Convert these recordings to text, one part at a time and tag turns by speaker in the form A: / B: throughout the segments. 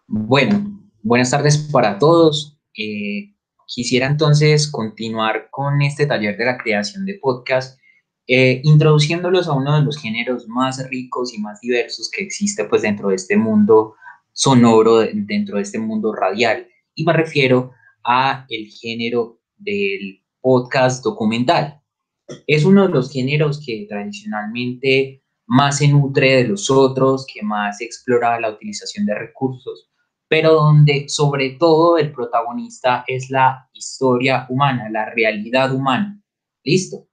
A: Bueno, buenas tardes para todos. Quisiera entonces continuar con este taller de la creación de podcast, introduciéndolos a uno de los géneros más ricos y más diversos que existe pues dentro de este mundo sonoro, dentro de este mundo radial. Y me refiero a el género del podcast documental. Es uno de los géneros que tradicionalmente más se nutre de los otros, que más explora la utilización de recursos, pero donde sobre todo el protagonista es la historia humana, la realidad humana. ¿Listo?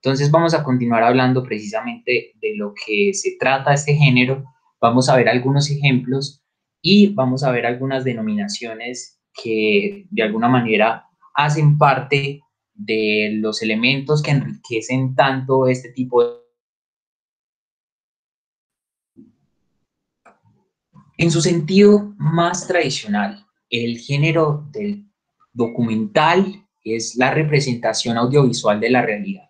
A: Entonces vamos a continuar hablando precisamente de lo que se trata este género. Vamos a ver algunos ejemplos y vamos a ver algunas denominaciones que de alguna manera hacen parte de los elementos que enriquecen tanto este tipo de... En su sentido más tradicional, el género del documental es la representación audiovisual de la realidad.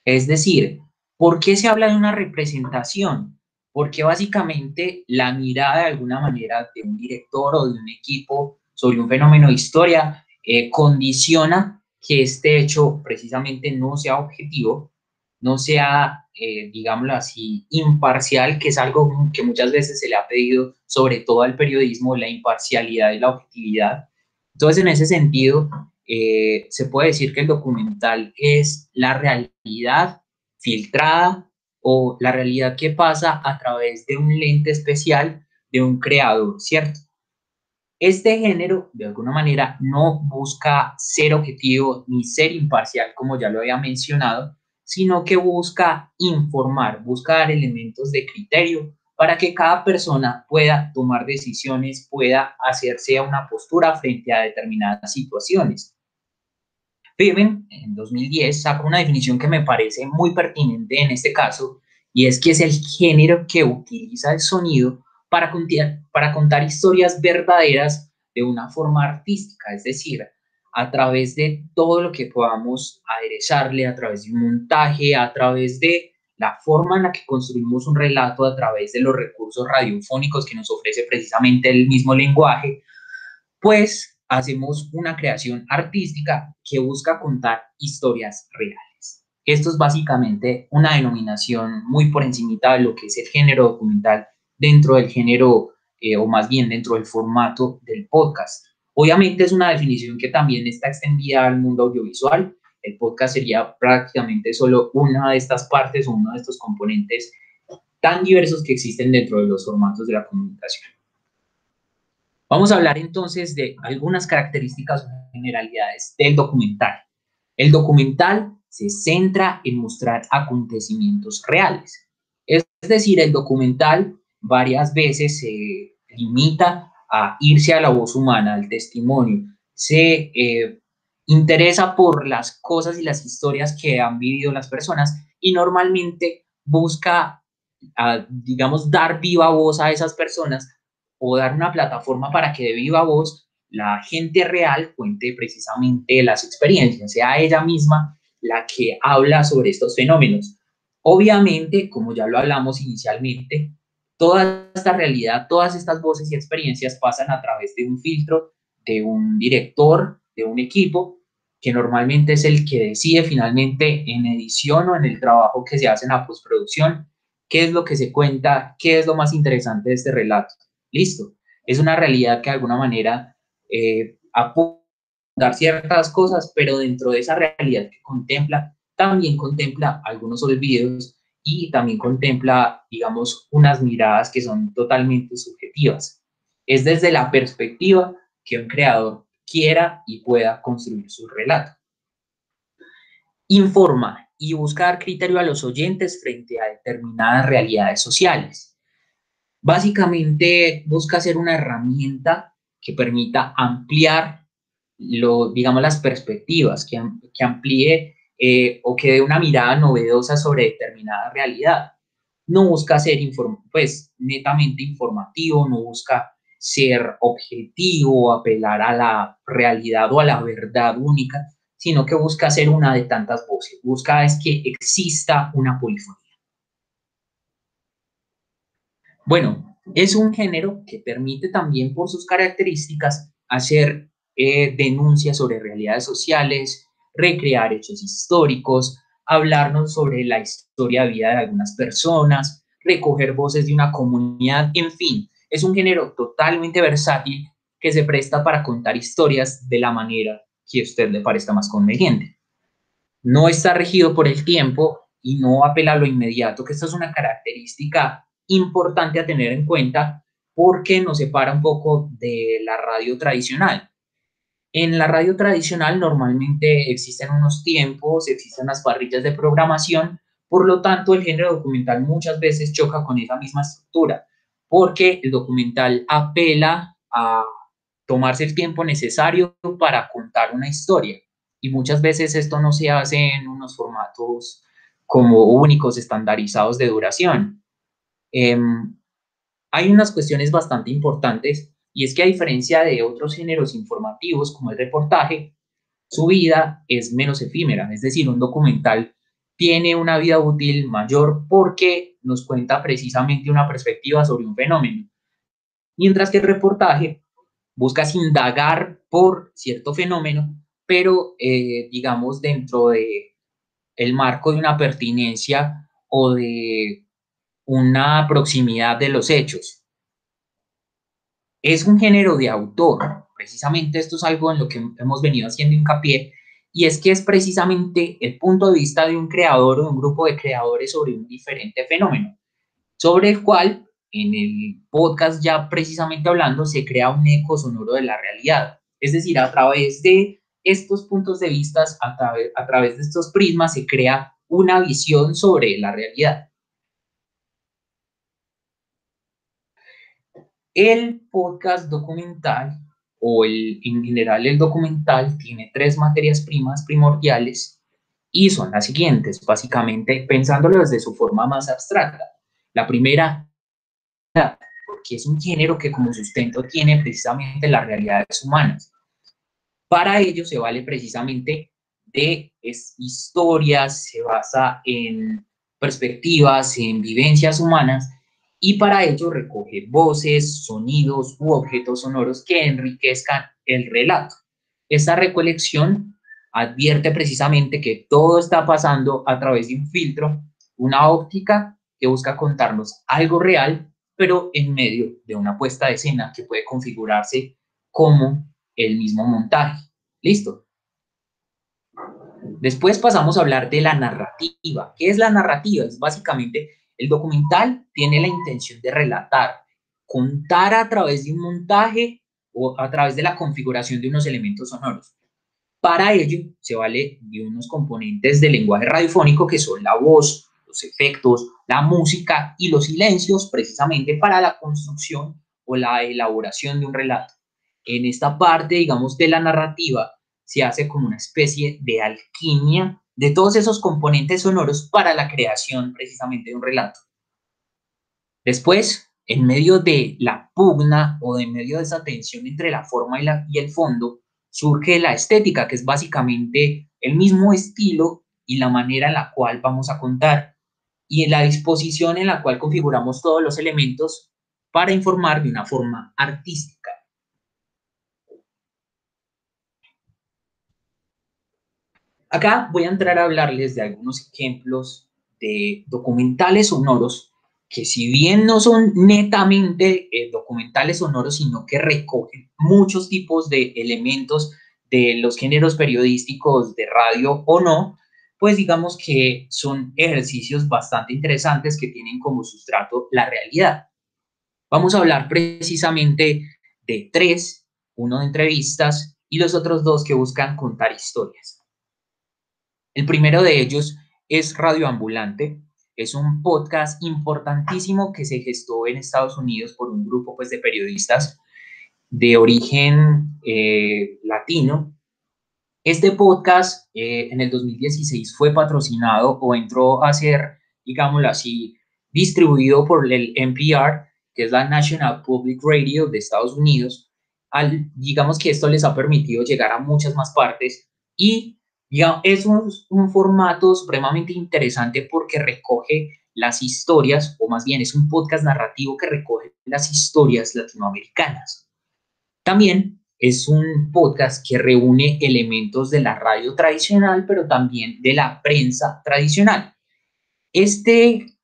A: Es decir, ¿por qué se habla de una representación? Porque básicamente la mirada de alguna manera de un director o de un equipo sobre un fenómeno de historia condiciona que este hecho precisamente no sea objetivo, no sea, digámoslo así, imparcial, que es algo que muchas veces se le ha pedido, sobre todo al periodismo, la imparcialidad y la objetividad. Entonces, en ese sentido, se puede decir que el documental es la realidad filtrada o la realidad que pasa a través de un lente especial de un creador, ¿cierto? Este género, de alguna manera, no busca ser objetivo ni ser imparcial, como ya lo había mencionado, sino que busca informar, busca dar elementos de criterio para que cada persona pueda tomar decisiones, pueda hacerse a una postura frente a determinadas situaciones. Piven, en 2010, saca una definición que me parece muy pertinente en este caso, y es que es el género que utiliza el sonido para contar historias verdaderas de una forma artística, es decir, a través de todo lo que podamos aderezarle, a través de un montaje, a través de la forma en la que construimos un relato, a través de los recursos radiofónicos que nos ofrece precisamente el mismo lenguaje, pues hacemos una creación artística que busca contar historias reales. Esto es básicamente una denominación muy por encimita de lo que es el género documental dentro del género, o más bien dentro del formato del podcast. Obviamente es una definición que también está extendida al mundo audiovisual. El podcast sería prácticamente solo una de estas partes o uno de estos componentes tan diversos que existen dentro de los formatos de la comunicación. Vamos a hablar entonces de algunas características o generalidades del documental. El documental se centra en mostrar acontecimientos reales. Es decir, el documental varias veces se limita a irse a la voz humana, al testimonio. Se interesa por las cosas y las historias que han vivido las personas y normalmente busca, digamos, dar viva voz a esas personas o dar una plataforma para que de viva voz la gente real cuente precisamente las experiencias, sea ella misma la que habla sobre estos fenómenos. Obviamente, como ya lo hablamos inicialmente, toda esta realidad, todas estas voces y experiencias pasan a través de un filtro, de un director, de un equipo, que normalmente es el que decide finalmente en edición o en el trabajo que se hace en la postproducción, qué es lo que se cuenta, qué es lo más interesante de este relato. Listo. Es una realidad que de alguna manera apunta a ciertas cosas, pero dentro de esa realidad que contempla, también contempla algunos olvidos y también contempla, digamos, unas miradas que son totalmente subjetivas. Es desde la perspectiva que un creador quiera y pueda construir su relato. Informa y busca dar criterio a los oyentes frente a determinadas realidades sociales. Básicamente busca ser una herramienta que permita ampliar digamos, las perspectivas, que amplíe o que dé una mirada novedosa sobre determinada realidad. No busca ser pues, netamente informativo, no busca ser objetivo, apelar a la realidad o a la verdad única, sino que busca ser una de tantas voces, busca es que exista una polifonía. Bueno, es un género que permite también por sus características hacer denuncias sobre realidades sociales, recrear hechos históricos, hablarnos sobre la historia de vida de algunas personas, recoger voces de una comunidad, en fin, es un género totalmente versátil que se presta para contar historias de la manera que a usted le parezca más conveniente. No está regido por el tiempo y no apela a lo inmediato, que esta es una característica importante a tener en cuenta porque nos separa un poco de la radio tradicional. En la radio tradicional normalmente existen unos tiempos, existen las parrillas de programación, por lo tanto el género documental muchas veces choca con esa misma estructura, porque el documental apela a tomarse el tiempo necesario para contar una historia y muchas veces esto no se hace en unos formatos como únicos, estandarizados de duración. Hay unas cuestiones bastante importantes y es que a diferencia de otros géneros informativos como el reportaje, su vida es menos efímera, es decir, un documental tiene una vida útil mayor porque nos cuenta precisamente una perspectiva sobre un fenómeno, mientras que el reportaje buscas indagar por cierto fenómeno, pero digamos dentro de el marco de una pertinencia o de una proximidad de los hechos. Es un género de autor. Precisamente esto es algo en lo que hemos venido haciendo hincapié, y es que es precisamente el punto de vista de un creador o de un grupo de creadores sobre un diferente fenómeno, sobre el cual en el podcast ya precisamente hablando se crea un eco sonoro de la realidad. Es decir, a través de estos puntos de vista, a través de estos prismas se crea una visión sobre la realidad. El podcast documental o en general el documental tiene tres materias primas primordiales y son las siguientes, básicamente pensándolo desde su forma más abstracta. La primera, porque es un género que como sustento tiene precisamente las realidades humanas. Para ello se vale precisamente de historias, se basa en perspectivas, en vivencias humanas, y para ello recoge voces, sonidos u objetos sonoros que enriquezcan el relato. Esta recolección advierte precisamente que todo está pasando a través de un filtro, una óptica que busca contarnos algo real, pero en medio de una puesta de escena que puede configurarse como el mismo montaje. ¿Listo? Después pasamos a hablar de la narrativa. ¿Qué es la narrativa? Es básicamente el documental tiene la intención de relatar, contar a través de un montaje o a través de la configuración de unos elementos sonoros. Para ello se vale de unos componentes del lenguaje radiofónico que son la voz, los efectos, la música y los silencios, precisamente para la construcción o la elaboración de un relato. En esta parte, digamos, de la narrativa, se hace como una especie de alquimia de todos esos componentes sonoros para la creación precisamente de un relato. Después, en medio de la pugna o en medio de esa tensión entre la forma y el fondo, surge la estética, que es básicamente el mismo estilo y la manera en la cual vamos a contar y en la disposición en la cual configuramos todos los elementos para informar de una forma artística. Acá voy a entrar a hablarles de algunos ejemplos de documentales sonoros que si bien no son netamente documentales sonoros, sino que recogen muchos tipos de elementos de los géneros periodísticos de radio o no, pues digamos que son ejercicios bastante interesantes que tienen como sustrato la realidad. Vamos a hablar precisamente de tres, uno de entrevistas y los otros dos que buscan contar historias. El primero de ellos es Radio Ambulante. Es un podcast importantísimo que se gestó en Estados Unidos por un grupo pues, de periodistas de origen latino. Este podcast en el 2016 fue patrocinado o entró a ser, digámoslo así, distribuido por el NPR, que es la National Public Radio de Estados Unidos. Digamos que esto les ha permitido llegar a muchas más partes y digamos, es un formato supremamente interesante porque recoge las historias, o más bien es un podcast narrativo que recoge las historias latinoamericanas. También es un podcast que reúne elementos de la radio tradicional, pero también de la prensa tradicional.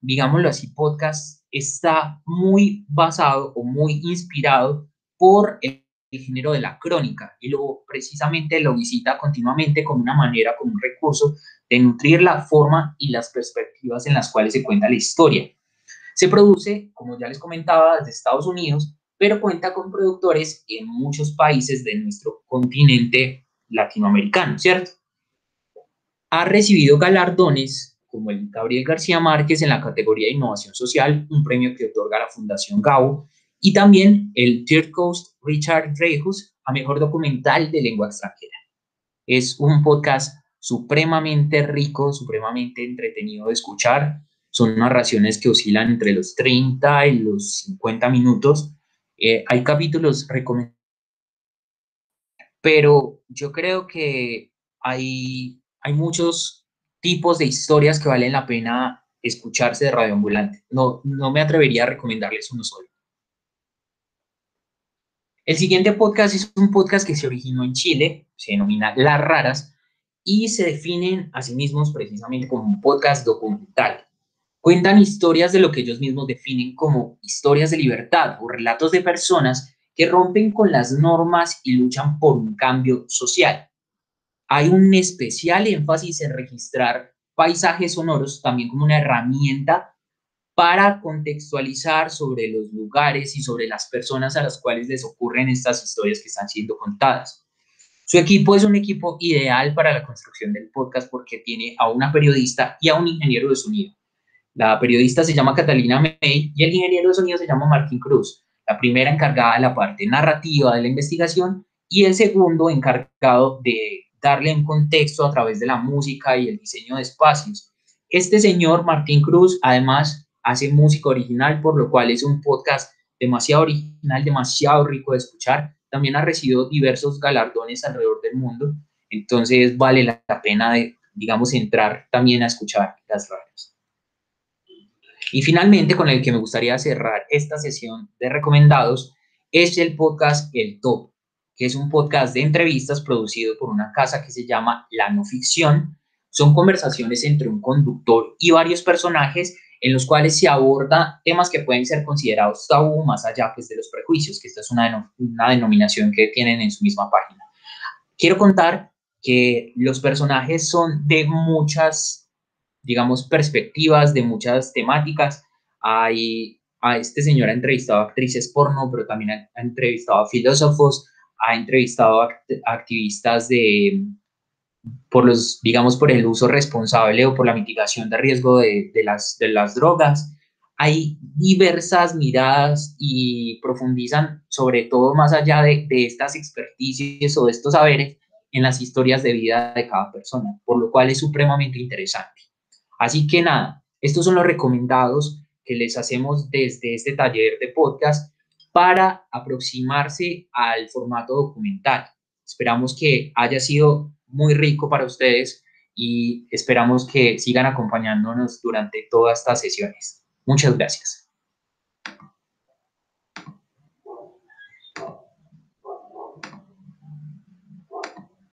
A: Digámoslo así, podcast está muy basado o muy inspirado por el género de la crónica y precisamente lo visita continuamente como una manera, como un recurso de nutrir la forma y las perspectivas en las cuales se cuenta la historia. Se produce, como ya les comentaba, desde Estados Unidos, pero cuenta con productores en muchos países de nuestro continente latinoamericano, ¿cierto? Ha recibido galardones como el Gabriel García Márquez en la categoría de Innovación Social, un premio que otorga la Fundación Gabo, y también el Third Coast Richard Dreyfus a Mejor Documental de Lengua Extranjera. Es un podcast supremamente rico, supremamente entretenido de escuchar. Son narraciones que oscilan entre los 30 y los 50 minutos. Hay capítulos recomendados, pero yo creo que hay muchos tipos de historias que valen la pena escucharse de Radio Ambulante. No me atrevería a recomendarles uno solo. El siguiente podcast es un podcast que se originó en Chile, se denomina Las Raras, y se definen a sí mismos precisamente como un podcast documental. Cuentan historias de lo que ellos mismos definen como historias de libertad o relatos de personas que rompen con las normas y luchan por un cambio social. Hay un especial énfasis en registrar paisajes sonoros también como una herramienta para contextualizar sobre los lugares y sobre las personas a las cuales les ocurren estas historias que están siendo contadas. Su equipo es un equipo ideal para la construcción del podcast porque tiene a una periodista y a un ingeniero de sonido. La periodista se llama Catalina May y el ingeniero de sonido se llama Martín Cruz. La primera encargada de la parte narrativa de la investigación y el segundo encargado de darle un contexto a través de la música y el diseño de espacios. Este señor, Martín Cruz, además hace música original, por lo cual es un podcast demasiado original, demasiado rico de escuchar. También ha recibido diversos galardones alrededor del mundo, entonces vale la pena de, digamos, entrar también a escuchar Las Raras. Y finalmente, con el que me gustaría cerrar esta sesión de recomendados, es el podcast El Top, que es un podcast de entrevistas producido por una casa que se llama La No Ficción. Son conversaciones entre un conductor y varios personajes en los cuales se aborda temas que pueden ser considerados tabú más allá pues, de los prejuicios, que esta es una denominación que tienen en su misma página. Quiero contar que los personajes son de muchas, digamos, perspectivas, de muchas temáticas. A este señor ha entrevistado a actrices porno, pero también ha entrevistado a filósofos, ha entrevistado a activistas digamos, por el uso responsable o por la mitigación de riesgo de las drogas. Hay diversas miradas y profundizan sobre todo más allá de estas experticias o de estos saberes en las historias de vida de cada persona, por lo cual es supremamente interesante. Así que nada, estos son los recomendados que les hacemos desde este taller de podcast para aproximarse al formato documental. Esperamos que haya sido muy rico para ustedes y esperamos que sigan acompañándonos durante todas estas sesiones. Muchas gracias.